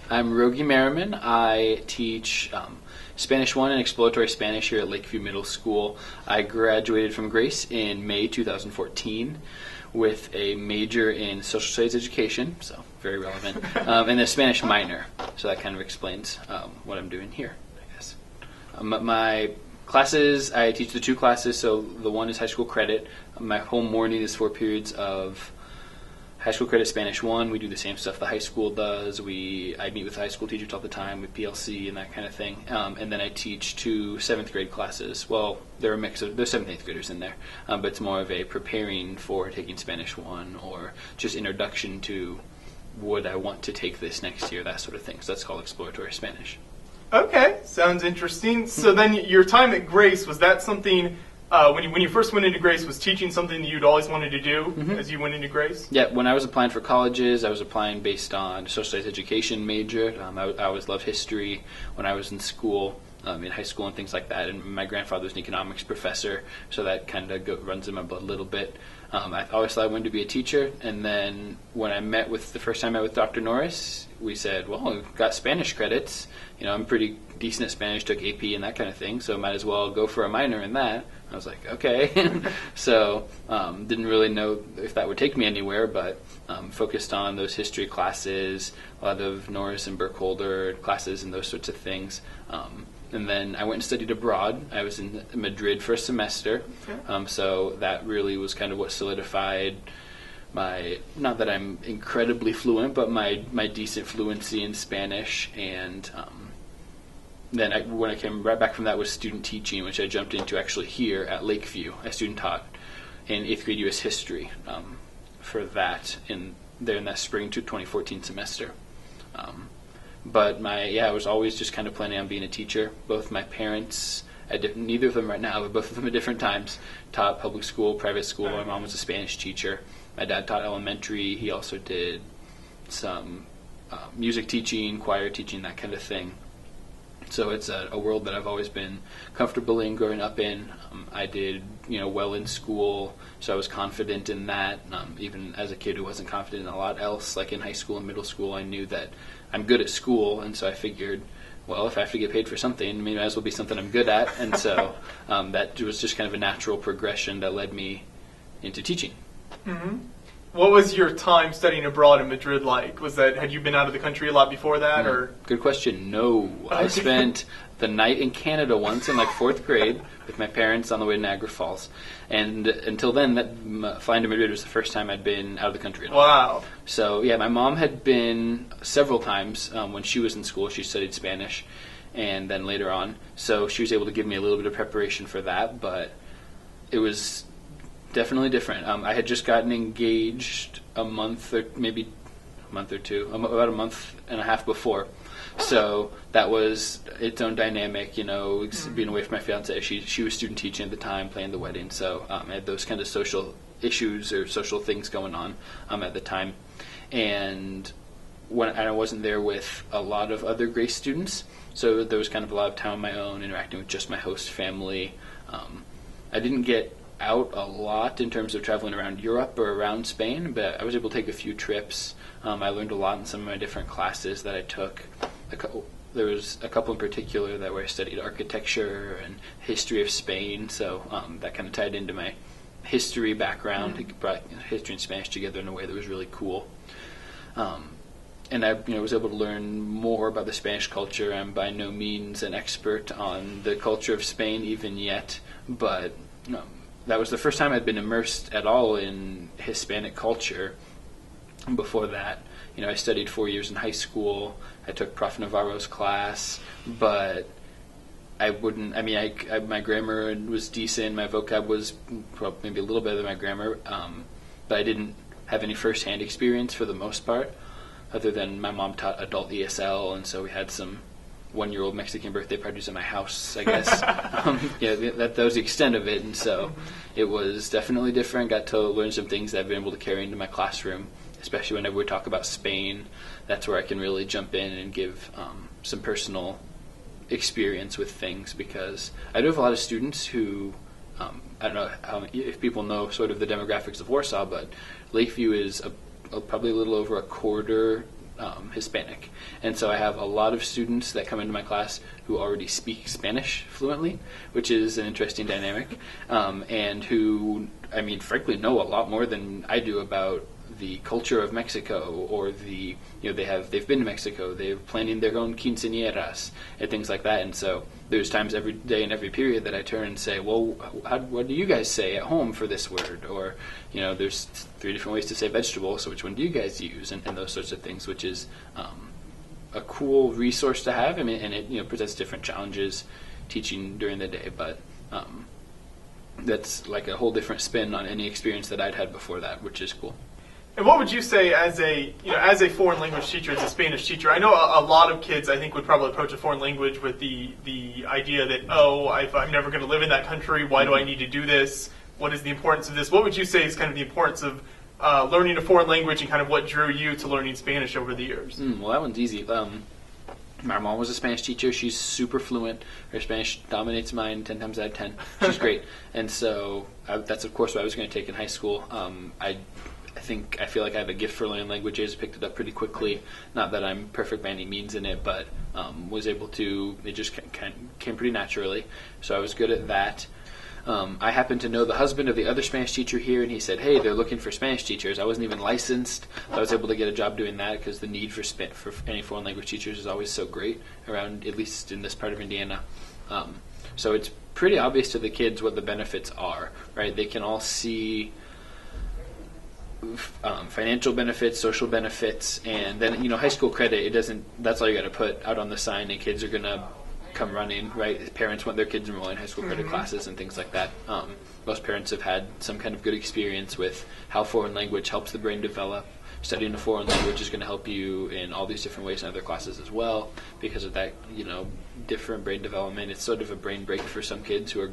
I'm Rogge Merriman. I teach Spanish 1 and Exploratory Spanish here at Lakeview Middle School. I graduated from Grace in May 2014 with a major in social studies education, so very relevant, and a Spanish minor. So that kind of explains what I'm doing here, I guess. My classes, I teach the two classes, so the one is high school credit. My whole morning is 4 periods of high school credit Spanish 1. We do the same stuff the high school does. I meet with high school teachers all the time with PLC and that kind of thing. And then I teach 2 7th grade classes. Well, they're a mix of, there's 7th and 8th graders in there, but it's more of a preparing for taking Spanish 1 or just introduction to would I want to take this next year, that sort of thing. So that's called exploratory Spanish. Okay, sounds interesting. So then your time at Grace, was that something, when you first went into Grace, was teaching something that you'd always wanted to do as you went into Grace? Yeah, when I was applying for colleges, I was applying based on social studies education major. I always loved history when I was in school, in high school and things like that. And my grandfather was an economics professor, so that kind of runs in my blood a little bit. I always thought I wanted to be a teacher, and then when the first time I met with Dr. Norris, we said, well, we've got Spanish credits. I'm pretty decent at Spanish, took AP and that kind of thing, so might as well go for a minor in that. I was like, okay. So didn't really know if that would take me anywhere, but focused on those history classes, a lot of Norris and Burkholder classes and those sorts of things. And then I went and studied abroad. I was in Madrid for a semester, so that really was kind of what solidified my, not that I'm incredibly fluent, but my decent fluency in Spanish. And then when I came right back from that was student teaching, which I jumped into actually here at Lakeview. I student taught in 8th grade U.S. history for that in that spring to 2014 semester. But I was always just kind of planning on being a teacher. Both my parents, neither of them right now, but both of them at different times, taught public school, private school. My mom was a Spanish teacher. My dad taught elementary. He also did some music teaching, choir teaching, that kind of thing. So it's a world that I've always been comfortable in growing up in. I did well in school, so I was confident in that. Even as a kid who wasn't confident in a lot else, like in high school and middle school, I knew that I'm good at school, and so I figured, well, if I have to get paid for something, maybe it might as well be something I'm good at. And so that was just kind of a natural progression that led me into teaching. Mm-hmm. What was your time studying abroad in Madrid like? Had you been out of the country a lot before that, or? Good question. No. I spent the night in Canada once in 4th grade with my parents on the way to Niagara Falls. And until then, flying to Madrid was the first time I'd been out of the country at all. Wow. So, yeah, my mom had been several times when she was in school. She studied Spanish, and then later on. So she was able to give me a little bit of preparation for that, but it was definitely different. I had just gotten engaged about a month and a half before. So that was its own dynamic, being away from my fiance. She was student teaching at the time, planning the wedding. So I had those kind of social issues or social things going on at the time. And I wasn't there with a lot of other Grace students. So there was kind of a lot of time on my own, interacting with just my host family. I didn't get out a lot in terms of traveling around Europe or around Spain, but I was able to take a few trips. I learned a lot in some of my different classes that I took. There was a couple in particular where I studied architecture and history of Spain, so that kind of tied into my history background. It brought history and Spanish together in a way that was really cool. And I was able to learn more about the Spanish culture. I'm by no means an expert on the culture of Spain even yet, but that was the first time I'd been immersed at all in Hispanic culture. Before that, I studied 4 years in high school. I took Prof. Navarro's class, but my grammar was decent. My vocab was probably maybe a little better than my grammar, but I didn't have any first-hand experience for the most part, other than my mom taught adult ESL, and so we had some 1-year-old Mexican birthday parties at my house, I guess. That was the extent of it, and so it was definitely different. Got to learn some things that I've been able to carry into my classroom, especially whenever we talk about Spain. That's where I can really jump in and give some personal experience with things, because I do have a lot of students who, I don't know if people know sort of the demographics of Warsaw, but Lakeview is probably a little over a quarter Hispanic. And so I have a lot of students that come into my class who already speak Spanish fluently, which is an interesting dynamic, and who, I mean, frankly, know a lot more than I do about the culture of Mexico, or they've been to Mexico, they're planning their own quinceañeras and things like that. And so there's times every day in every period that I turn and say, well, what do you guys say at home for this word? Or, there's 3 different ways to say vegetable, so which one do you guys use? And those sorts of things, which is a cool resource to have. I mean, and it presents different challenges teaching during the day, but that's like a whole different spin on any experience that I'd had before that, which is cool. And what would you say as a foreign language teacher, as a Spanish teacher? I know a lot of kids, I think, would probably approach a foreign language with the idea that, if I'm never going to live in that country, why do I need to do this? What is the importance of this? What would you say is kind of the importance of learning a foreign language, and kind of what drew you to learning Spanish over the years? Well, that one's easy. My mom was a Spanish teacher. She's super fluent. Her Spanish dominates mine 10 times out of 10. She's great. And so that's, of course, what I was going to take in high school. I feel like I have a gift for learning languages, picked it up pretty quickly. Not that I'm perfect by any means in it, but was able to, it just came pretty naturally. So I was good at that. I happened to know the husband of the other Spanish teacher here, and he said, hey, they're looking for Spanish teachers. I wasn't even licensed. I was able to get a job doing that because the need for any foreign language teachers is always so great around, at least in this part of Indiana. So it's pretty obvious to the kids what the benefits are, right? They can all see financial benefits, social benefits, and then high school credit. That's all you got to put out on the sign, and kids are gonna come running, right? Parents want their kids enroll in high school credit classes and things like that. Most parents have had some kind of good experience with how foreign language helps the brain develop. Studying a foreign language is going to help you in all these different ways in other classes as well, because of that, different brain development. It's sort of a brain break for some kids who are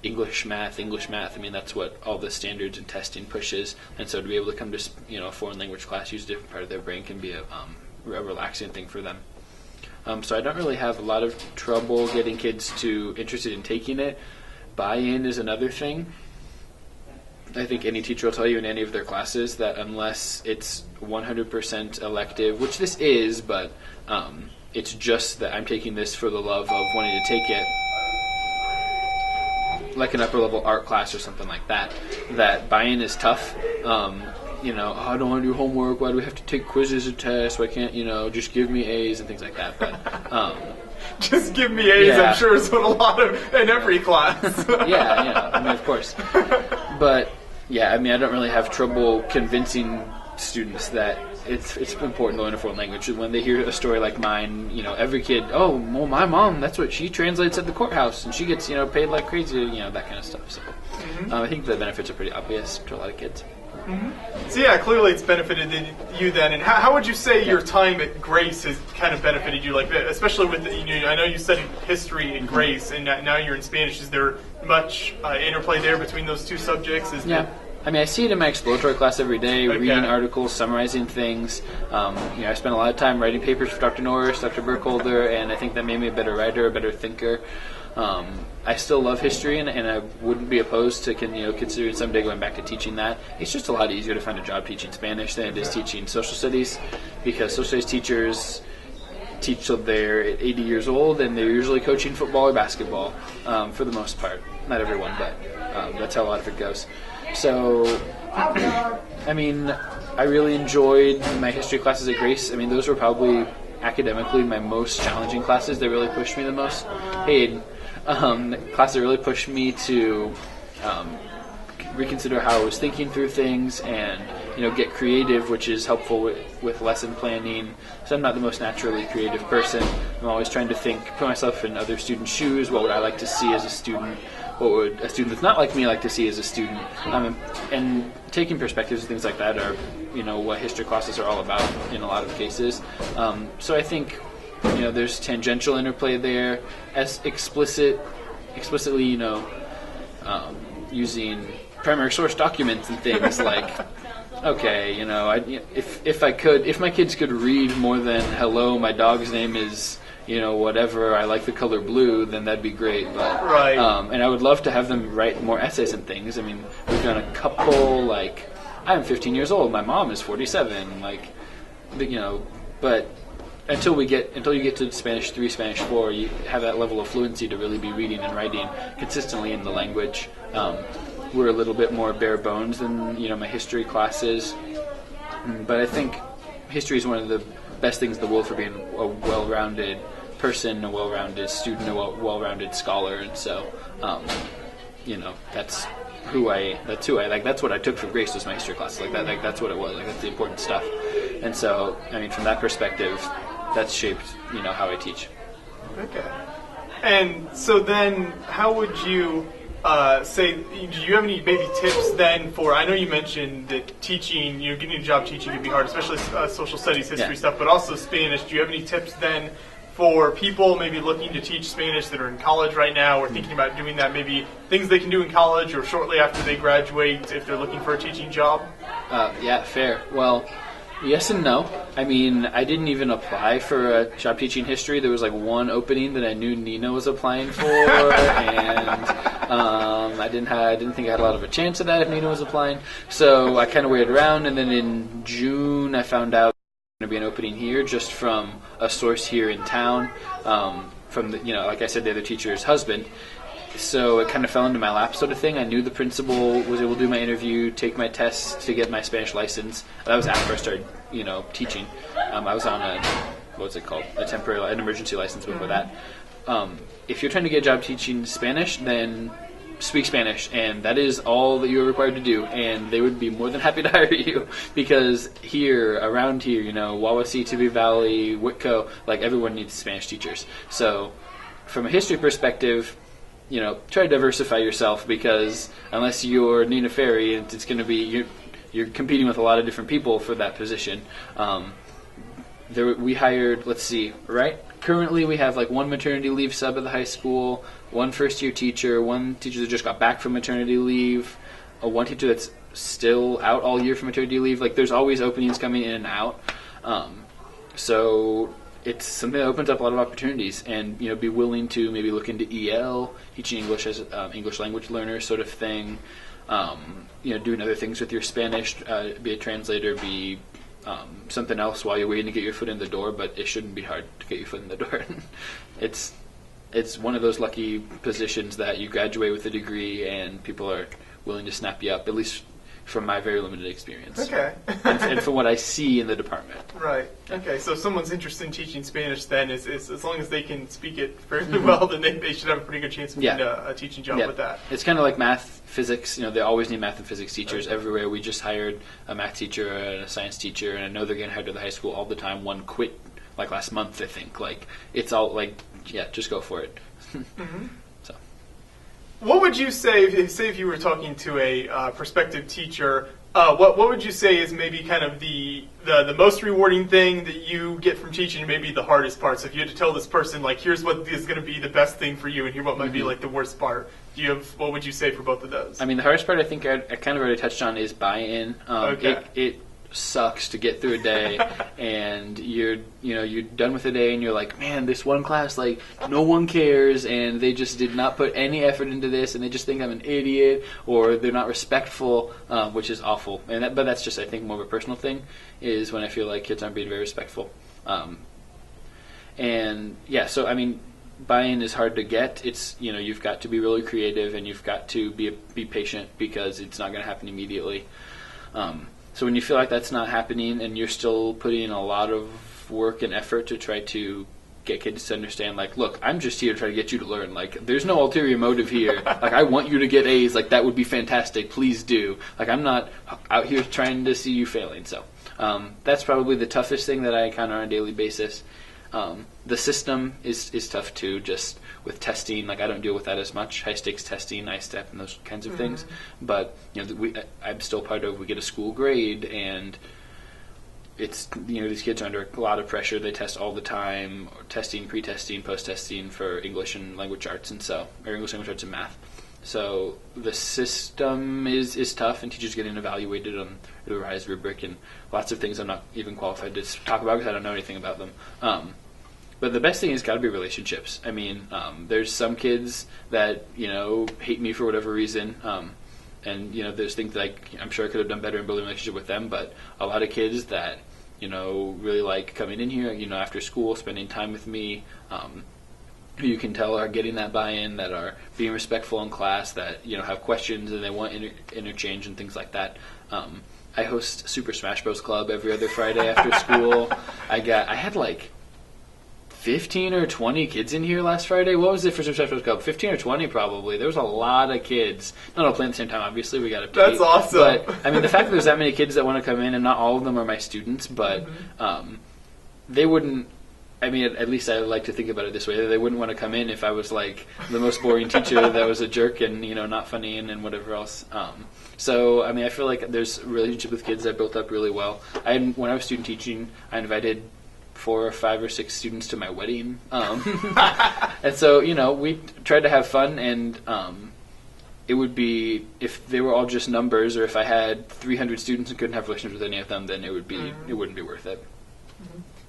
English math. I mean, that's what all the standards and testing pushes. And so to be able to come to a foreign language class, use a different part of their brain, can be a relaxing thing for them. So I don't really have a lot of trouble getting kids interested in taking it. Buy-in is another thing. I think any teacher will tell you in any of their classes that unless it's 100% elective, which this is, but it's just that I'm taking this for the love of wanting to take it, like an upper level art class or something like that, that buy-in is tough. I don't want to do homework. Why do we have to take quizzes and tests? Why can't, just give me A's and things like that. But just give me A's, yeah. I'm sure is what a lot of, in every class. yeah, I mean, of course. But, yeah, I mean, I don't really have trouble convincing students that it's important to learn a foreign language. When they hear a story like mine, every kid, well, my mom, that's what she translates at the courthouse, and she gets, paid like crazy, that kind of stuff. So I think the benefits are pretty obvious to a lot of kids. So yeah, clearly it's benefited you then. And how would you say your time at Grace has kind of benefited you, like especially with I know you studied history at Grace, and now you're in Spanish. Is there much interplay there between those two subjects? I mean, I see it in my exploratory class every day, reading articles, summarizing things. I spent a lot of time writing papers for Dr. Norris, Dr. Burkholder, and I think that made me a better writer, a better thinker. I still love history, and I wouldn't be opposed to considering someday going back to teaching that. It's just a lot easier to find a job teaching Spanish than it is teaching social studies, because social studies teachers teach till they're 80 years old, and they're usually coaching football or basketball for the most part. Not everyone, but that's how a lot of it goes. So, I mean, I really enjoyed my history classes at Grace. I mean, those were probably academically my most challenging classes. They really pushed me the most. Classes that really pushed me to reconsider how I was thinking through things and, get creative, which is helpful with lesson planning. So I'm not the most naturally creative person. I'm always trying to put myself in other students' shoes. What would I like to see as a student? What would a student that's not like me like to see as a student? And taking perspectives and things like that are, what history classes are all about in a lot of cases. So I think, there's tangential interplay there, as explicitly, using primary source documents and things like, okay, if my kids could read more than hello, my dog's name is, whatever, I like the color blue, then that'd be great. But right. And I would love to have them write more essays and things. I mean, we've done a couple, I'm 15 years old, my mom is 47, but until you get to Spanish 3, Spanish 4, you have that level of fluency to really be reading and writing consistently in the language. We're a little bit more bare bones than my history classes, but I think history is one of the best things in the world for being a well-rounded person, a well-rounded student, a well-rounded scholar, and so that's who I like. That's what I took for Grace was my history class. That's what it was. That's the important stuff. And so, from that perspective, that's shaped how I teach. Okay. And so then, how would you say? Do you have any maybe tips then for? I know you mentioned that teaching, getting a job teaching can be hard, especially social studies, history stuff, but also Spanish. Do you have any tips then for people maybe looking to teach Spanish that are in college right now or thinking about doing that, maybe things they can do in college or shortly after they graduate if they're looking for a teaching job? Yeah, fair. Well, yes and no. I didn't even apply for a job teaching history. There was one opening that I knew Nina was applying for, and I didn't think I had a lot of a chance of that if Nina was applying. So I kind of waited around, and then in June I found out going to be an opening here just from a source here in town, from the, like I said, the other teacher's husband. So it kind of fell into my lap, sort of thing. I knew the principal, was able to do my interview, take my test to get my Spanish license. That was after I started, teaching. I was on an emergency license before that. If you're trying to get a job teaching Spanish, then speak Spanish, and that is all that you are required to do, and they would be more than happy to hire you, because around here, Wawasee, Tibby Valley, Whitco, everyone needs Spanish teachers. So from a history perspective, try to diversify yourself, because unless you're Nina Ferry, it's going to be, you're competing with a lot of different people for that position. We hired, currently we have one maternity leave sub at the high school, one first-year teacher, one teacher that just got back from maternity leave, one teacher that's still out all year from maternity leave. There's always openings coming in and out. So it's something that opens up a lot of opportunities, and be willing to maybe look into EL, teaching English as English language learner sort of thing. Doing other things with your Spanish, be a translator, be something else while you're waiting to get your foot in the door, but it shouldn't be hard to get your foot in the door. It's one of those lucky positions that you graduate with a degree and people are willing to snap you up, at least from my very limited experience. Okay. and from what I see in the department. Right. Okay, so if someone's interested in teaching Spanish then, is as long as they can speak it fairly well, then they should have a pretty good chance of getting a teaching job with that. It's kind of like math, physics. They always need math and physics teachers everywhere. We just hired a math teacher and a science teacher, and I know they're getting hired to the high school all the time. One quit last month, I think. It's all just go for it. Mm-hmm. So. What would you say if you were talking to a prospective teacher? What would you say is maybe kind of the most rewarding thing that you get from teaching, and maybe the hardest part? So if you had to tell this person, here's what is going to be the best thing for you, and here what might be the worst part. What would you say for both of those? The hardest part I think I kind of already touched on is buy-in. Okay. It sucks to get through a day and you're done with the day and you're like, man, this one class, no one cares, and they just did not put any effort into this, and they just think I'm an idiot, or they're not respectful, which is awful. But that's just, I think, more of a personal thing, is when I feel like kids aren't being very respectful. Buy-in is hard to get. It's, you've got to be really creative, and you've got to be patient, because it's not going to happen immediately. So when you feel like that's not happening, and you're still putting in a lot of work and effort to try to get kids to understand, look, I'm just here to try to get you to learn. There's no ulterior motive here. I want you to get A's. That would be fantastic. Please do. I'm not out here trying to see you failing. So that's probably the toughest thing that I encounter on a daily basis. The system is tough too, just with testing. I don't deal with that as much. High stakes testing, ISTEP, and those kinds of things. But I'm still part of. We get a school grade, and it's these kids are under a lot of pressure. They test all the time, testing, pre-testing, post-testing for English and language arts, or English language arts and math. So the system is tough, and teachers getting evaluated on the revised rubric and lots of things I'm not even qualified to talk about because I don't know anything about them. But the best thing has got to be relationships. There's some kids that hate me for whatever reason, and there's things I'm sure I could have done better in building a relationship with them. But a lot of kids that really like coming in here, after school, spending time with me, who you can tell are getting that buy-in, that are being respectful in class, that, have questions and they want interchange and things like that. I host Super Smash Bros. Club every other Friday after school. I had like 15 or 20 kids in here last Friday. What was it for Super Smash Bros. Club? 15 or 20 probably. There was a lot of kids. Not all playing at the same time, obviously. We got to That's awesome. But, the fact that there's that many kids that want to come in, and not all of them are my students, but they wouldn't, at least I like to think about it this way. They wouldn't want to come in if I was like the most boring teacher that was a jerk and, not funny and whatever else. So, I feel like there's a relationship with kids that built up really well. When I was student teaching, I invited 4 or 5 or 6 students to my wedding. And so, we tried to have fun, and it would be, if they were all just numbers, or if I had 300 students and couldn't have relationships with any of them, then it wouldn't be worth it.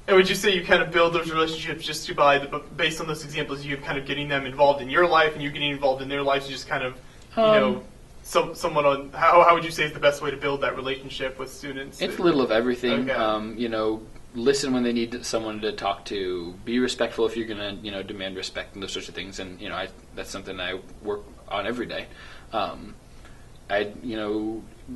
And would you say you kind of build those relationships just based on those examples, you kind of getting them involved in your life and you getting involved in their lives, just kind of, somewhat on, how would you say is the best way to build that relationship with students? It's a little of everything. Okay. Listen when they need someone to talk to. Be respectful if you're going to, demand respect and those sorts of things. And, that's something I work on every day.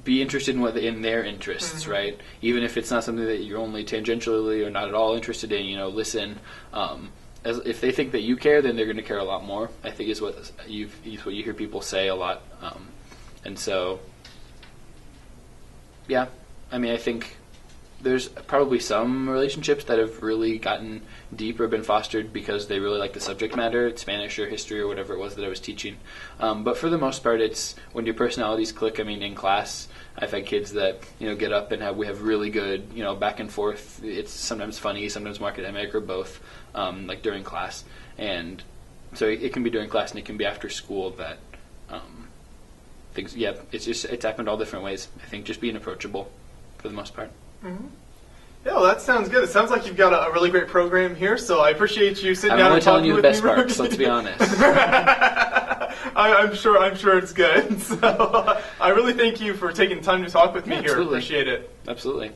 Be interested in their interests, right? Even if it's not something that you're only tangentially or not at all interested in, listen. If they think that you care, then they're going to care a lot more, I think is what you hear people say a lot. And so, yeah, I think there's probably some relationships that have really gotten deep or been fostered because they really like the subject matter, Spanish or history or whatever it was that I was teaching. But for the most part, it's when your personalities click. In class, I've had kids that, get up and we have really good, back and forth. It's sometimes funny, sometimes more academic, or both, like during class. And so it can be during class and it can be after school that it's happened all different ways. I think just being approachable for the most part. Mm-hmm. Yeah, well, that sounds good. It sounds like you've got a really great program here, so I appreciate you sitting down and talking with me. I'm only telling you the best parts, let's be honest. I'm sure it's good. So I really thank you for taking the time to talk with me here. Absolutely. Appreciate it. Absolutely.